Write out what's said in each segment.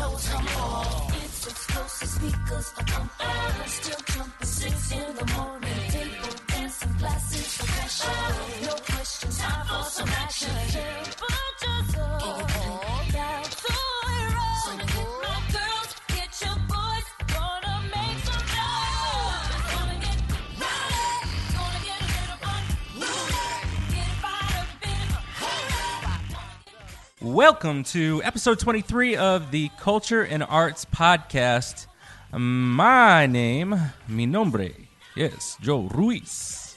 clothes come off. It's explosive speakers up on air. Still jumping 6 in the morning. Table dancing, glasses for fashion. No questions, time for some action. Temperatures up, down to zero. So my girls, get your boys, gonna make some noise. It's gonna get rowdy, it's gonna get a little fun. Get fired up in it. Welcome to episode 23 of the Culture and Arts Podcast. My name, mi nombre, yes, Joe Ruiz.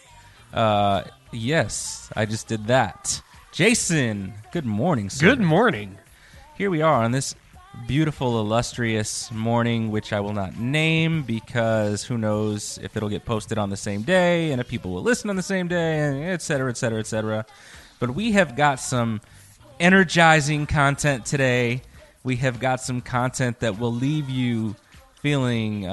Yes, I just did that. Jason, good morning, sir. Good morning. Here we are on this beautiful, illustrious morning, which I will not name because who knows if it'll get posted on the same day and if people will listen on the same day, et cetera, et cetera, et cetera. But we have got some energizing content today. We have got some content that will leave you feeling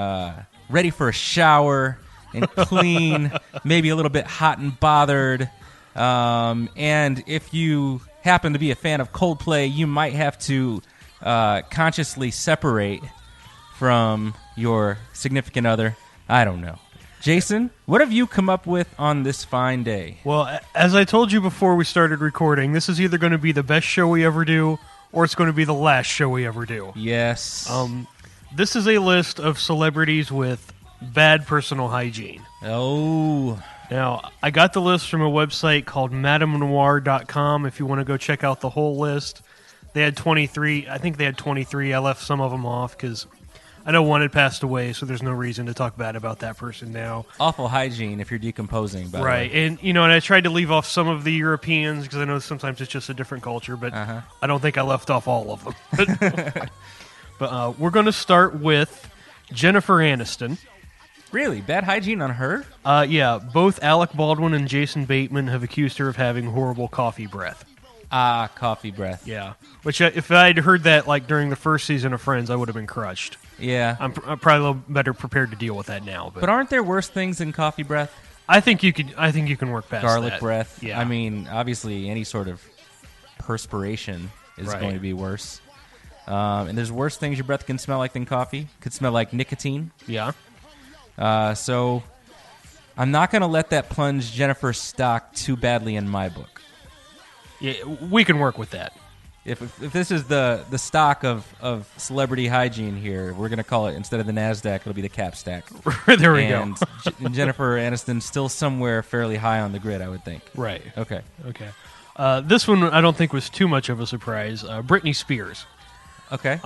ready for a shower and clean, maybe a little bit hot and bothered. And if you happen to be a fan of Coldplay, you might have to consciously separate from your significant other. I don't know. Jason, what have you come up with on this fine day? Well, as I told you before we started recording, this is either going to be the best show we ever do, or it's going to be the last show we ever do. Yes. This is a list of celebrities with bad personal hygiene. Oh. Now, I got the list from a website called madamenoir.com if you want to go check out the whole list. They had 23. I think they had 23. I left some of them off because I know one had passed away, so there's no reason to talk bad about that person now. Awful hygiene if you're decomposing, by the way. Right, and and I tried to leave off some of the Europeans because I know sometimes it's just a different culture, but I don't think I left off all of them. But we're going to start with Jennifer Aniston. Really? Bad hygiene on her? Yeah, both Alec Baldwin and Jason Bateman have accused her of having horrible coffee breath. Ah, coffee breath. Yeah, which if I'd heard that like during the first season of Friends, I would have been crushed. Yeah. I'm probably a little better prepared to deal with that now. But aren't there worse things than coffee breath? I think you can work past Garlic that. breath. Yeah. I mean, obviously, any sort of perspiration is Right. going to be worse. And there's worse things your breath can smell like than coffee. Could smell like nicotine. Yeah. So I'm not going to let that plunge Jennifer's stock too badly in my book. Yeah, we can work with that. If this is the stock of celebrity hygiene here, we're going to call it, instead of the NASDAQ, it'll be the cap stack. There we go. And Jennifer Aniston still somewhere fairly high on the grid, I would think. Right. Okay. This one I don't think was too much of a surprise. Britney Spears. Okay.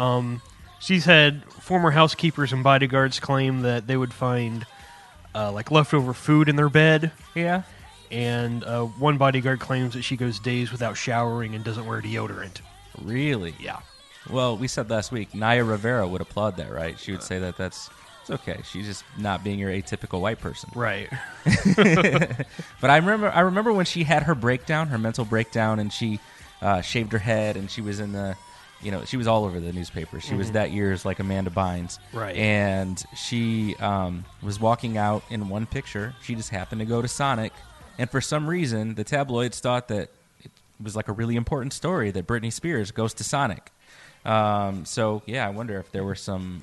She's had former housekeepers and bodyguards claim that they would find like leftover food in their bed. Yeah. And one bodyguard claims that she goes days without showering and doesn't wear deodorant. Really? Yeah. Well, we said last week, Naya Rivera would applaud that, right? She would say that it's okay. She's just not being your atypical white person. Right. But I remember when she had her breakdown, her mental breakdown, and she shaved her head, and she was in the, she was all over the newspaper. She was that year's like Amanda Bynes. Right. And she was walking out in one picture. She just happened to go to Sonic. And for some reason, the tabloids thought that it was like a really important story that Britney Spears goes to Sonic. So yeah, I wonder if there were some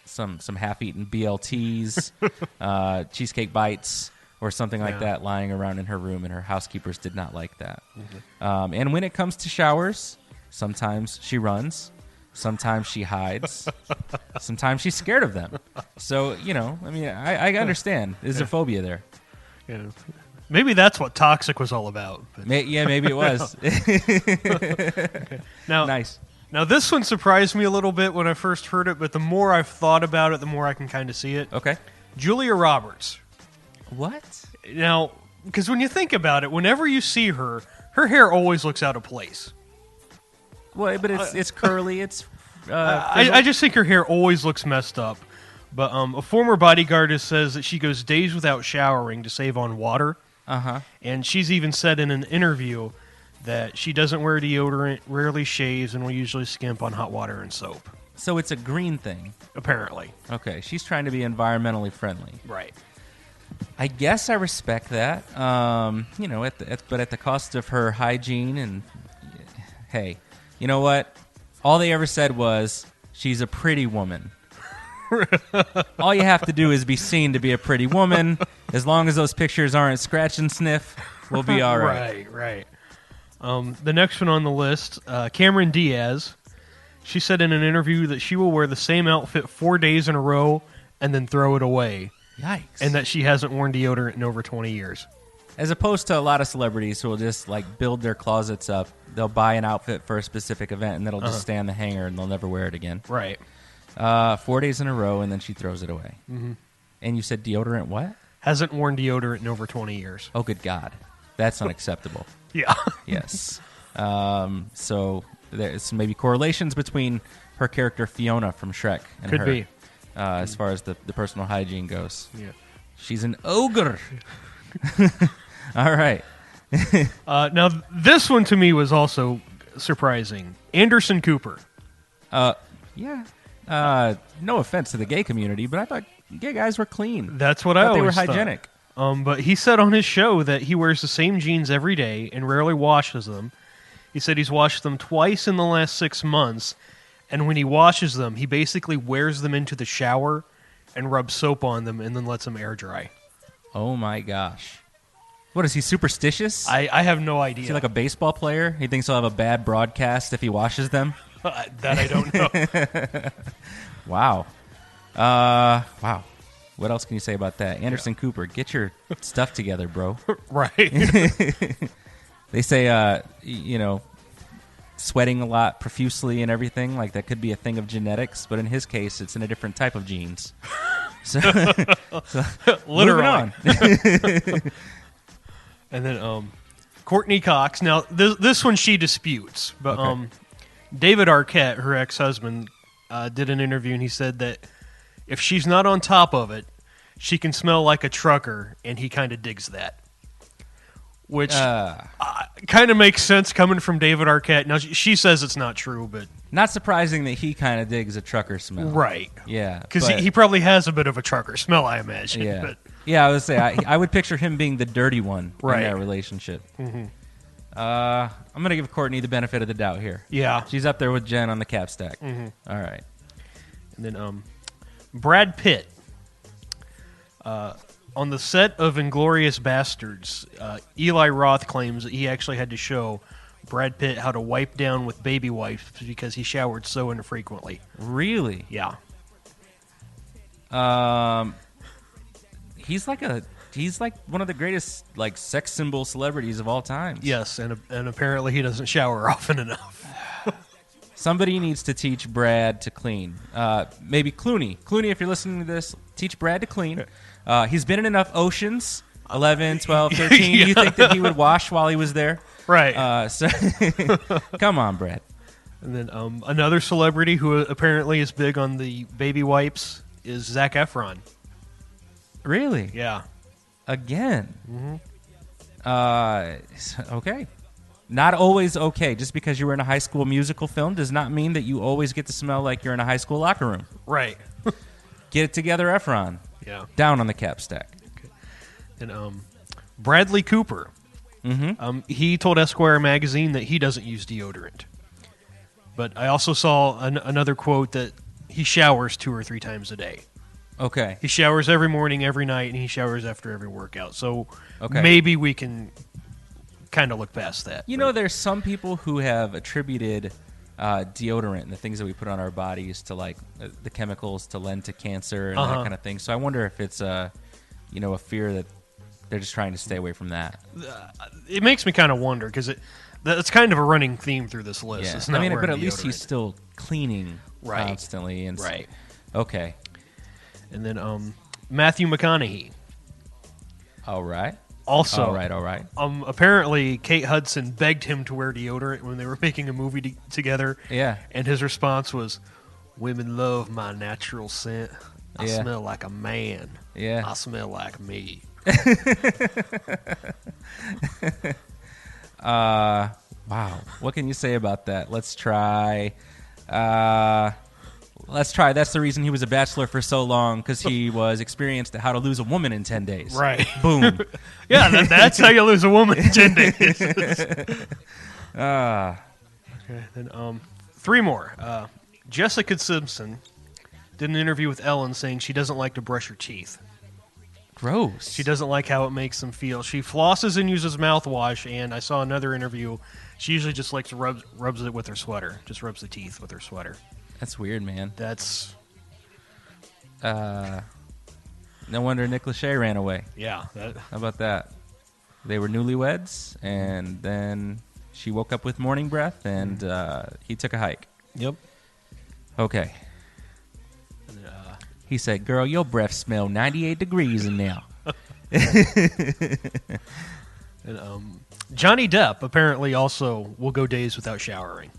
half-eaten BLTs, cheesecake bites, or something like that lying around in her room, and her housekeepers did not like that. And when it comes to showers, sometimes she runs, sometimes she hides, sometimes she's scared of them. So I understand. There's a phobia there. Yeah. Maybe that's what Toxic was all about. Maybe it was. Okay. Now, nice. Now, this one surprised me a little bit when I first heard it, but the more I've thought about it, the more I can kind of see it. Okay. Julia Roberts. What? Now, because when you think about it, whenever you see her hair always looks out of place. Well, but it's curly. It's. I just think her hair always looks messed up. But a former bodyguard says that she goes days without showering to save on water. And she's even said in an interview that she doesn't wear deodorant, rarely shaves, and will usually skimp on hot water and soap. So it's a green thing. Apparently. Okay, she's trying to be environmentally friendly. Right. I guess I respect that. But at the cost of her hygiene. And hey, you know what? All they ever said was she's a pretty woman. All you have to do is be seen to be a pretty woman. As long as those pictures aren't scratch and sniff, we'll be all right. Right. The next one on the list, Cameron Diaz. She said in an interview that she will wear the same outfit 4 days in a row and then throw it away. Yikes. And that she hasn't worn deodorant in over 20 years. As opposed to a lot of celebrities who will just like build their closets up. They'll buy an outfit for a specific event and it'll just stay on the hanger and they'll never wear it again. Right. 4 days in a row and then she throws it away. Mm-hmm. And you said deodorant what? Hasn't worn deodorant in over 20 years. Oh, good God. That's unacceptable. Yeah. Yes. So there's maybe correlations between her character Fiona from Shrek and Could her. be. As far as the personal hygiene goes. Yeah. She's an ogre. All right. Now, this one to me was also surprising. Anderson Cooper. Yeah. No offense to the gay community, but I thought gay guys were clean. That's what I thought they were always hygienic. But he said on his show that he wears the same jeans every day and rarely washes them. He said he's washed them twice in the last 6 months, and when he washes them, he basically wears them into the shower and rubs soap on them and then lets them air dry. Oh, my gosh. What, is he superstitious? I have no idea. Is he like a baseball player? He thinks he'll have a bad broadcast if he washes them? That I don't know. Wow. Wow. What else can you say about that? Anderson Cooper, get your stuff together, bro. Right. They say, sweating a lot profusely and everything, like that could be a thing of genetics, but in his case, it's in a different type of genes. So moving on. And then Courtney Cox. Now, this one she disputes, but Okay. David Arquette, her ex-husband, did an interview, and he said that if she's not on top of it, she can smell like a trucker, and he kind of digs that. Which kind of makes sense coming from David Arquette. Now, she says it's not true, but... Not surprising that he kind of digs a trucker smell. Right. Yeah. Because he probably has a bit of a trucker smell, I imagine. Yeah. But, Yeah, I would say, I would picture him being the dirty one Right. in that relationship. Mm-hmm. I'm going to give Courtney the benefit of the doubt here. yeah. She's up there with Jen on the cap stack. Mm-hmm. All right. And then Brad Pitt. On the set of Inglourious Bastards, Eli Roth claims that he actually had to show Brad Pitt how to wipe down with baby wipes because he showered so infrequently. Really? Yeah. He's like one of the greatest like sex symbol celebrities of all time. Yes, and apparently he doesn't shower often enough. Somebody needs to teach Brad to clean. Maybe Clooney. Clooney, if you're listening to this, teach Brad to clean. He's been in enough oceans, 11, 12, 13. Yeah. You think that he would wash while he was there? Right. So come on, Brad. And then another celebrity who apparently is big on the baby wipes is Zac Efron. Really? Yeah. Again? Okay. Not always okay. Just because you were in a High School Musical film does not mean that you always get to smell like you're in a high school locker room. Right. Get it together, Efron. Yeah. Down on the cap stack. Okay. And Bradley Cooper. Mm-hmm. He told Esquire magazine that he doesn't use deodorant. But I also saw another quote that he showers 2 or 3 times a day. Okay. He showers every morning, every night, and he showers after every workout. So Okay. maybe we can kind of look past that. You know, there's some people who have attributed deodorant and the things that we put on our bodies to like the chemicals to lend to cancer and that kind of thing. So I wonder if it's a fear that they're just trying to stay away from that. It makes me kind of wonder because that's kind of a running theme through this list. Yeah. It's not but at wearing least he's deodorant. still cleaning Right. constantly. And Right. Okay. And then Matthew McConaughey. All right. Also, All right. Apparently, Kate Hudson begged him to wear deodorant when they were making a movie together. Yeah. And his response was, "Women love my natural scent. I Yeah. smell like a man. Yeah. I smell like me." Wow. What can you say about that? Let's try. That's the reason he was a bachelor for so long, because he was experienced at how to lose a woman in 10 days. Right. Boom. Yeah, that's how you lose a woman in 10 days. Okay, then 3 more. Jessica Simpson did an interview with Ellen saying she doesn't like to brush her teeth. Gross. She doesn't like how it makes them feel. She flosses and uses mouthwash, and I saw another interview. She usually just likes to rubs it with her sweater. Just rubs the teeth with her sweater. That's weird, man. That's... No wonder Nick Lachey ran away. Yeah. How about that? They were newlyweds, and then she woke up with morning breath, and he took a hike. Yep. Okay. He said, "Girl, your breath smell 98 degrees in there." And, Johnny Depp apparently also will go days without showering.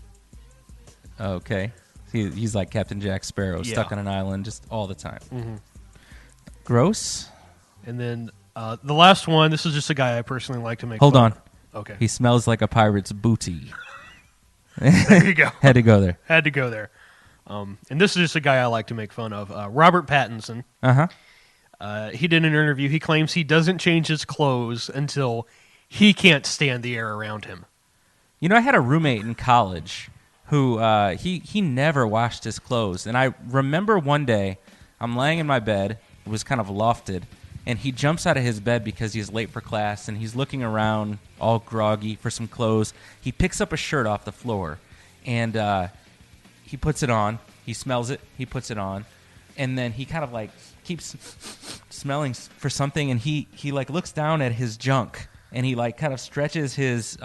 Okay. He's like Captain Jack Sparrow, stuck on an island just all the time. Mm-hmm. Gross. And then the last one, this is just a guy I personally like to make Hold fun on. of. Okay. He smells like a pirate's booty. There you go. Had to go there. Had to go there. And this is just a guy I like to make fun of. Robert Pattinson. Uh-huh. He did an interview. He claims he doesn't change his clothes until he can't stand the air around him. You know, I had a roommate in college who he never washed his clothes. And I remember one day, I'm laying in my bed. It was kind of lofted. And he jumps out of his bed because he's late for class. And he's looking around all groggy for some clothes. He picks up a shirt off the floor. And he puts it on. He smells it. He puts it on. And then he kind of like keeps smelling for something. And he like looks down at his junk. And he like kind of stretches his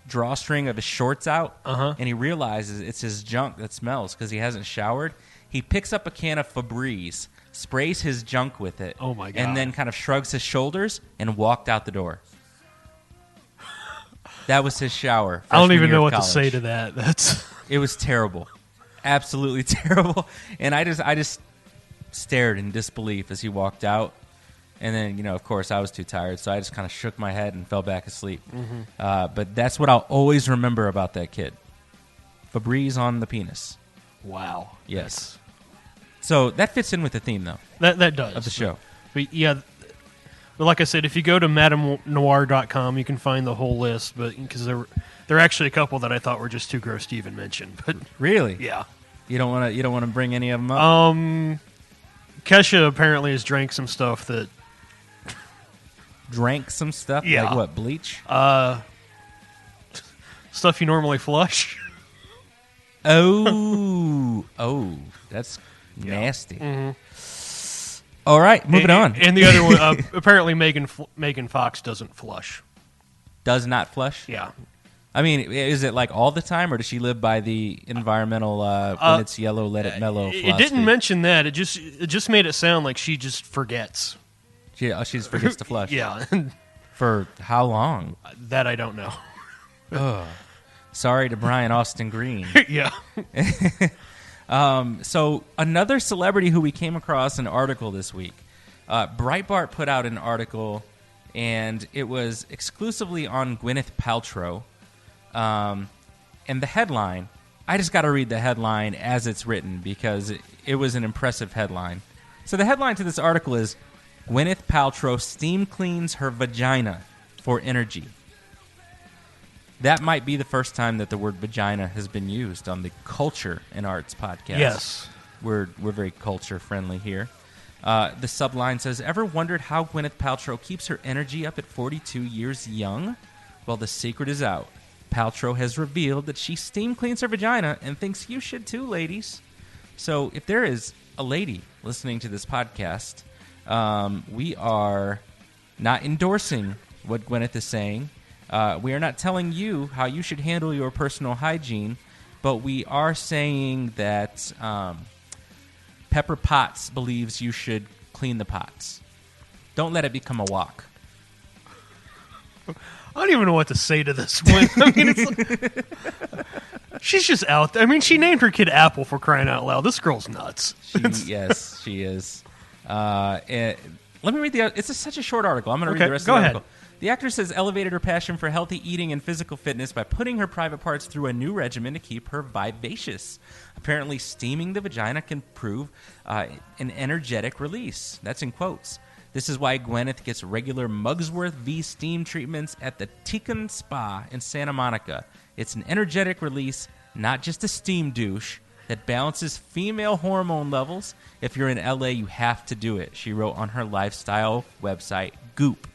drawstring of his shorts out. And he realizes it's his junk that smells because he hasn't showered. He picks up a can of Febreze, sprays his junk with it. Oh, my God. And then kind of shrugs his shoulders and walked out the door. That was his shower. I don't even know what college. to say to that. It was terrible. Absolutely terrible. And I just stared in disbelief as he walked out. And then, of course, I was too tired, so I just kind of shook my head and fell back asleep. But that's what I'll always remember about that kid. Febreze on the penis. Wow. Yes. So that fits in with the theme, though. That does. Of the show. But yeah, but like I said, if you go to madamenoir.com, you can find the whole list. But because there are actually a couple that I thought were just too gross to even mention. But really, yeah, you don't want to bring any of them up. Kesha apparently has drank some stuff that drank some stuff. Yeah. Like what? Bleach. Stuff you normally flush. Oh, that's nasty. Mm-hmm. All right, moving on. And the other one, apparently Megan Fox doesn't flush. Does not flush? Yeah. I mean, is it like all the time, or does she live by the environmental when it's yellow, let it mellow philosophy? It didn't mention that. It just made it sound like she just forgets. She just forgets to flush. Yeah. For how long? That I don't know. Ugh. Sorry to Brian Austin Green. Yeah. So another celebrity who we came across an article this week, Breitbart put out an article, and it was exclusively on Gwyneth Paltrow. And the headline, I just got to read the headline as it's written because it was an impressive headline. So the headline to this article is, Gwyneth Paltrow steam cleans her vagina for energy. That might be the first time that the word vagina has been used on the Culture and Arts podcast. Yes. We're very culture friendly here. The subline says, ever wondered how Gwyneth Paltrow keeps her energy up at 42 years young? Well, the secret is out. Paltrow has revealed that she steam cleans her vagina and thinks you should too, ladies. So if there is a lady listening to this podcast, we are not endorsing what Gwyneth is saying. We are not telling you how you should handle your personal hygiene, but we are saying that Pepper Potts believes you should clean the pots. Don't let it become a walk. I don't even know what to say to this one. I mean, it's like, she's just out there. I mean, she named her kid Apple, for crying out loud. This girl's nuts. Yes, she is. Let me read it's such a short article. I'm going to read the rest go of the ahead. article. The actress has elevated her passion for healthy eating and physical fitness by putting her private parts through a new regimen to keep her vivacious. Apparently, steaming the vagina can prove an energetic release. That's in quotes. This is why Gwyneth gets regular Mugsworth V steam treatments at the Tikkun Spa in Santa Monica. It's an energetic release, not just a steam douche. that balances female hormone levels. If you're in LA, you have to do it, she wrote on her lifestyle website, Goop.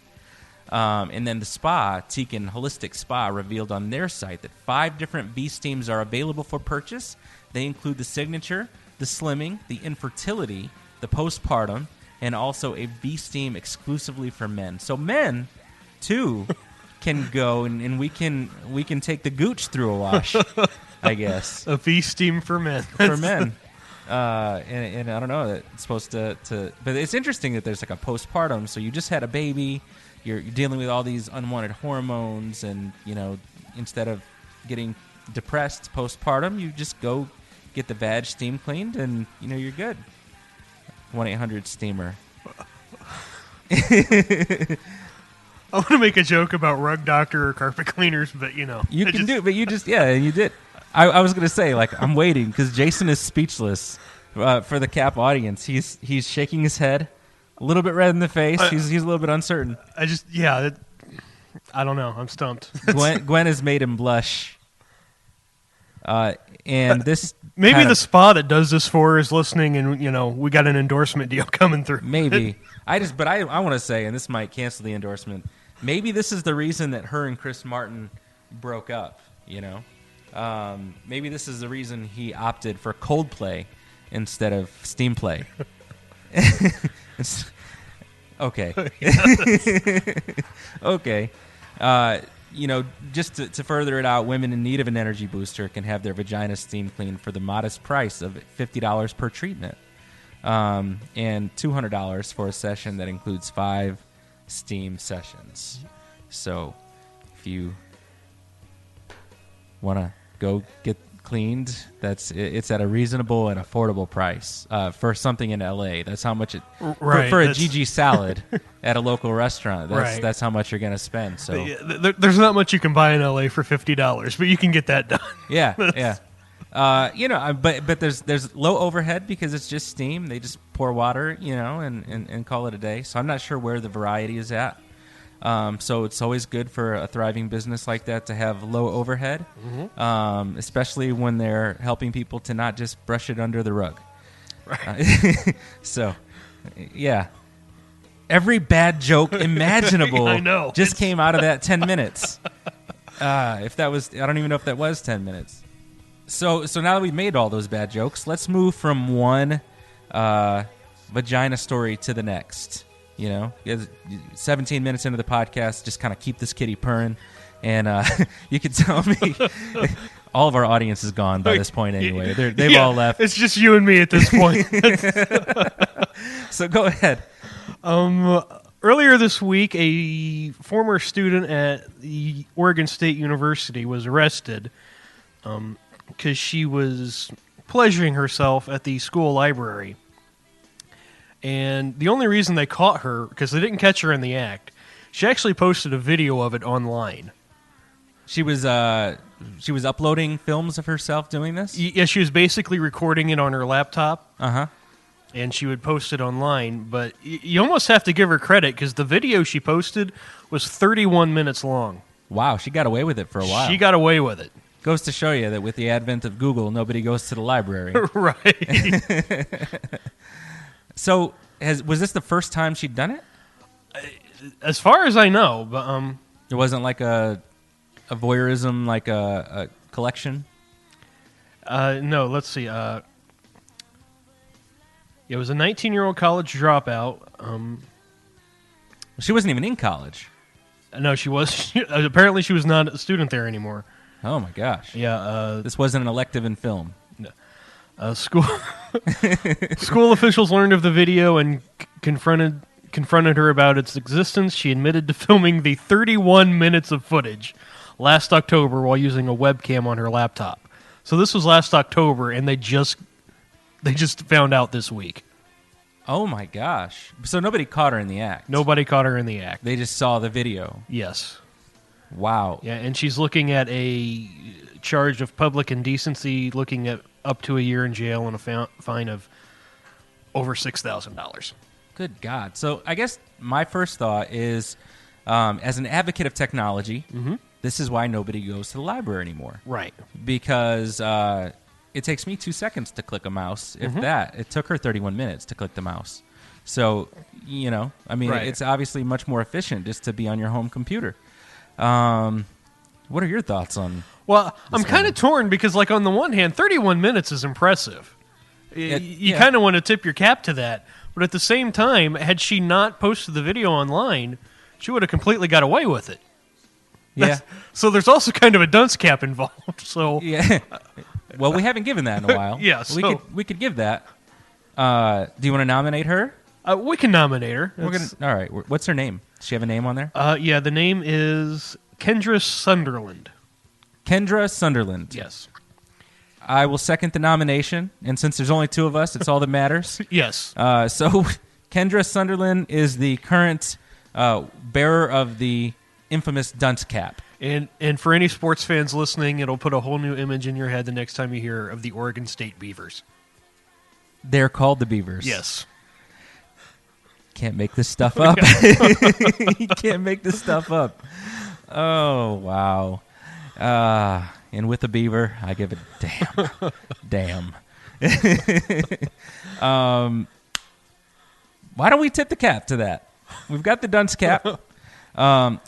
And then the spa, Tekin Holistic Spa, revealed on their site that 5 different V-steams are available for purchase. They include the signature, the slimming, the infertility, the postpartum, and also a V-steam exclusively for men. So men, too, can go and we can take the gooch through a wash, I guess. A V-steam for men. For men. And I don't know, it's supposed to... But it's interesting that there's like a postpartum, so you just had a baby... You're dealing with all these unwanted hormones, and, you know, instead of getting depressed postpartum, you just go get the vag steam cleaned, and, you know, you're good. 1-800-STEAMER. I want to make a joke about rug doctor or carpet cleaners, but, you know. You can do it, but you just, yeah, you did. I was going to say, like, I'm waiting, because Jason is speechless for the CAP audience. He's shaking his head. A little bit red in the face. He's a little bit uncertain. I don't know. I'm stumped. Gwen has made him blush. And this maybe the spa that does this for is listening, and, you know, we got an endorsement deal coming through. Maybe. I want to say, and this might cancel the endorsement, maybe this is the reason that her and Chris Martin broke up, you know? Maybe this is the reason he opted for Coldplay instead of Steamplay. Okay. Okay. You know, just to further it out, women in need of an energy booster can have their vagina steam cleaned for the modest price of $50 per treatment, and $200 for a session that includes 5 steam sessions. So if you want to go get cleaned, it's at a reasonable and affordable price for something in LA. That's how much for a GG salad at a local restaurant. That's how much you're going to spend. So there's not much you can buy in LA for $50, but you can get that done. Yeah. You know, but there's low overhead because it's just steam. They just pour water, you know, and call it a day. So I'm not sure where the variety is at. So it's always good for a thriving business like that to have low overhead, especially when they're helping people to not just brush it under the rug. Right. So, yeah. Every bad joke imaginable I know. just came out of that 10 minutes. If that was, I don't even know if that was 10 minutes. So now that we've made all those bad jokes, let's move from one vagina story to the next. You know, 17 minutes into the podcast, just kind of keep this kitty purring. And you can tell me all of our audience is gone by this point anyway. They've all left. It's just you and me at this point. So go ahead. Earlier this week, a former student at the Oregon State University was arrested because she was pleasuring herself at the school library. And the only reason they caught her, because they didn't catch her in the act, she actually posted a video of it online. She was uploading films of herself doing this? Yeah, she was basically recording it on her laptop. Uh-huh. And she would post it online. But you almost have to give her credit, because the video she posted was 31 minutes long. Wow, she got away with it for a while. She got away with it. Goes to show you that with the advent of Google, nobody goes to the library. Right. So, was this the first time she'd done it? As far as I know, but it wasn't like a voyeurism, like a collection. No, let's see. It was a 19-year-old college dropout. She wasn't even in college. No, she was. Apparently, she was not a student there anymore. Oh my gosh! Yeah, this wasn't an elective in film. School officials learned of the video and confronted her about its existence. She admitted to filming the 31 minutes of footage last October while using a webcam on her laptop. So this was last October, and they just found out this week. Oh my gosh! So nobody caught her in the act. Nobody caught her in the act. They just saw the video. Yes. Wow. Yeah, and she's looking at a charge of public indecency, looking at up to a year in jail and a fine of over $6,000. Good God. So I guess my first thought is, as an advocate of technology, this is why nobody goes to the library anymore. Right. Because it takes me 2 seconds to click a mouse. If that, it took her 31 minutes to click the mouse. So, it's obviously much more efficient just to be on your home computer. What are your thoughts on? Well, I'm kind of torn because, like, on the one hand, 31 minutes is impressive. You kind of want to tip your cap to that. But at the same time, had she not posted the video online, she would have completely got away with it. Yeah. So there's also kind of a dunce cap involved. So yeah. Well, we haven't given that in a while. Yeah, so we could give that. Do you want to nominate her? We can nominate her. All right. What's her name? Does she have a name on there? Yeah, the name is Kendra Sunderland. Kendra Sunderland. Yes. I will second the nomination, and since there's only 2 of us, it's all that matters. Yes. So Kendra Sunderland is the current bearer of the infamous dunce cap. And for any sports fans listening, it'll put a whole new image in your head the next time you hear of the Oregon State Beavers. They're called the Beavers. Yes. Can't make this stuff up. You can't make this stuff up. Oh, wow. And with a beaver, I give it damn. Why don't we tip the cap to that? We've got the dunce cap.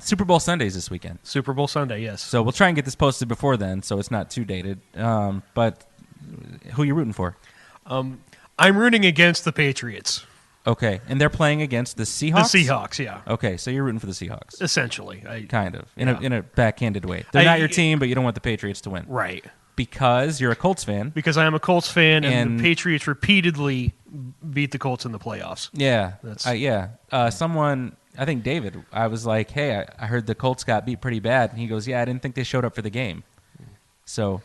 Super Bowl Sunday's this weekend. Super Bowl Sunday, yes. So we'll try and get this posted before then, so it's not too dated. But who are you rooting for? I'm rooting against the Patriots. Okay, and they're playing against the Seahawks? The Seahawks, yeah. Okay, so you're rooting for the Seahawks. Essentially. Kind of, in a backhanded way. They're not your team, but you don't want the Patriots to win. Right. Because you're a Colts fan. Because I am a Colts fan, and the Patriots repeatedly beat the Colts in the playoffs. Yeah. Someone, I think David, I was like, hey, I heard the Colts got beat pretty bad. And he goes, yeah, I didn't think they showed up for the game. So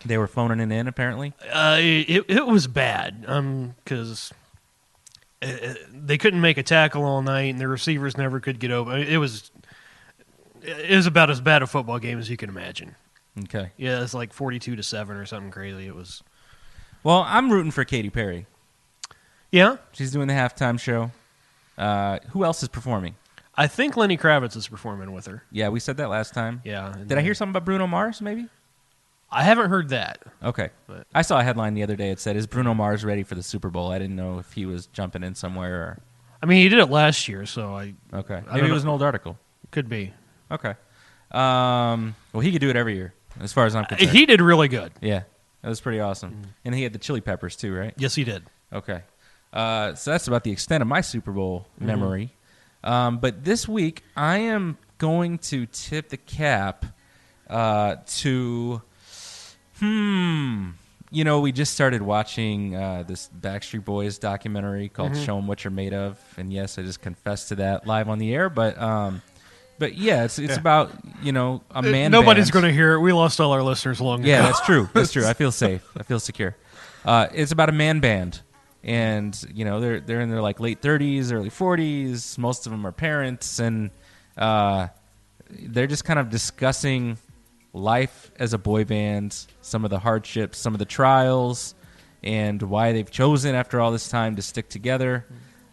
they were phoning it in, apparently? It was bad, because they couldn't make a tackle all night, and the receivers never could get open. It was about as bad a football game as you can imagine. Okay. Yeah, it's like 42-7 or something crazy. It was. Well, I'm rooting for Katy Perry. Yeah? She's doing the halftime show. Who else is performing? I think Lenny Kravitz is performing with her. Yeah, we said that last time. Yeah. Did I hear something about Bruno Mars, maybe? I haven't heard that. Okay. But I saw a headline the other day. It said, is Bruno Mars ready for the Super Bowl? I didn't know if he was jumping in somewhere. Or... I mean, he did it last year, so I... Okay. Maybe it was an old article. Could be. Okay. Well, he could do it every year, as far as I'm concerned. He did really good. Yeah. That was pretty awesome. And he had the Chili Peppers, too, right? Yes, he did. Okay. So that's about the extent of my Super Bowl memory. But this week, I am going to tip the cap to... we just started watching this Backstreet Boys documentary called Show 'Em What You're Made Of. And yes, I just confessed to that live on the air. But yeah, it's about, a man Nobody's band. going to hear it. We lost all our listeners long ago. Yeah, that's true. That's true. I feel safe. I feel secure. It's about a man band. And, they're in their late 30s, early 40s. Most of them are parents. And they're just kind of discussing life as a boy band, some of the hardships, some of the trials, and why they've chosen after all this time to stick together.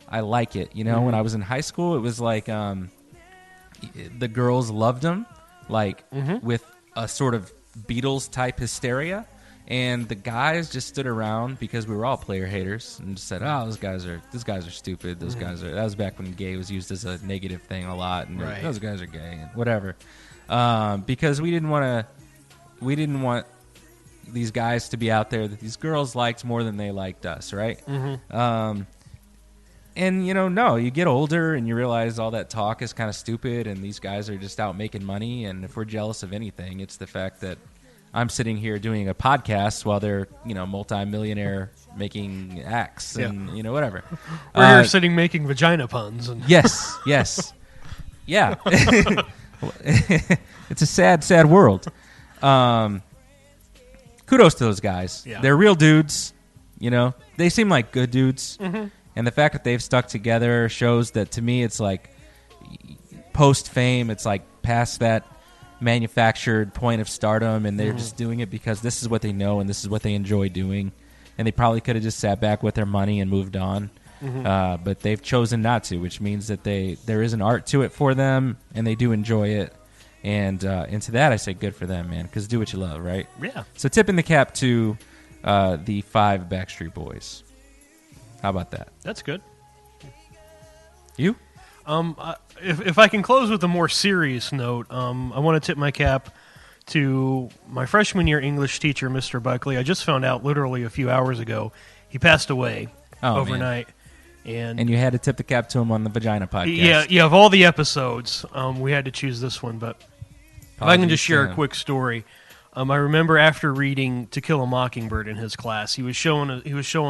I like it. When I was in high school, it was like the girls loved them, with a sort of Beatles-type hysteria, and the guys just stood around because we were all player haters and just said, "Oh, these guys are stupid. Those guys are." That was back when gay was used as a negative thing a lot, and those guys are gay and whatever. Because we didn't want these guys to be out there that these girls liked more than they liked us, right? And no, you get older and you realize all that talk is kind of stupid, and these guys are just out making money. And if we're jealous of anything, it's the fact that I'm sitting here doing a podcast while they're multi-millionaire making acts and whatever. We're here sitting making vagina puns. And yes, yeah. It's a sad, sad world. Kudos to those guys. Yeah. They're real dudes. They seem like good dudes. And the fact that they've stuck together shows that, to me, it's like post-fame. It's like past that manufactured point of stardom, and they're just doing it because this is what they know and this is what they enjoy doing. And they probably could have just sat back with their money and moved on. But they've chosen not to, which means that there is an art to it for them, and they do enjoy it. And to that, I say good for them, man, because do what you love, right? Yeah. So tipping the cap to the 5 Backstreet Boys. How about that? That's good. You? If I can close with a more serious note, I want to tip my cap to my freshman year English teacher, Mr. Buckley. I just found out literally a few hours ago he passed away overnight. And you had to tip the cap to him on the Vagina podcast. Yeah. Of all the episodes, we had to choose this one. But if I can just share a quick story, I remember after reading To Kill a Mockingbird in his class, he was showing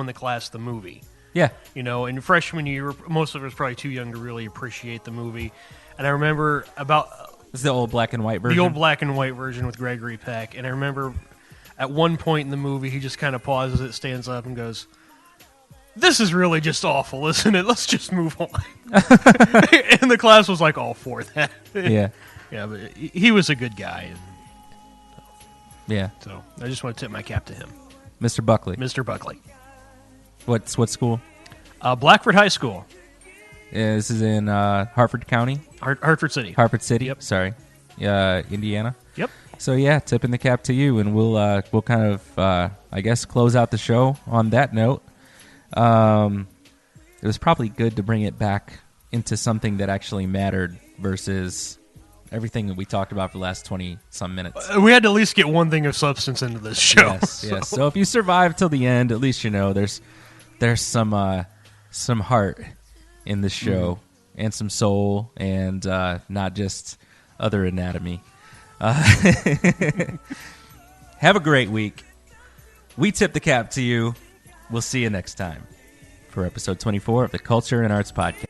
the class the movie. Yeah. In freshman year, most of us were probably too young to really appreciate the movie. And I remember This is the old black and white version? The old black and white version with Gregory Peck. And I remember at one point in the movie, he just kind of pauses it, stands up, and goes, "This is really just awful, isn't it? Let's just move on." And the class was like all for that. Yeah. Yeah, but he was a good guy. Yeah. So I just want to tip my cap to him. Mr. Buckley. Mr. Buckley. What school? Blackford High School. This is in Hartford County? Hartford City. Hartford City? Yep. Sorry. Indiana? Yep. So, yeah, tipping the cap to you, and we'll kind of, I guess, close out the show on that note. It was probably good to bring it back into something that actually mattered versus everything that we talked about for the last 20-some minutes. We had to at least get one thing of substance into this show. Yes. So if you survive till the end, at least you know there's some heart in this show and some soul and not just other anatomy. Have a great week. We tip the cap to you. We'll see you next time for episode 24 of the Culture and Arts Podcast.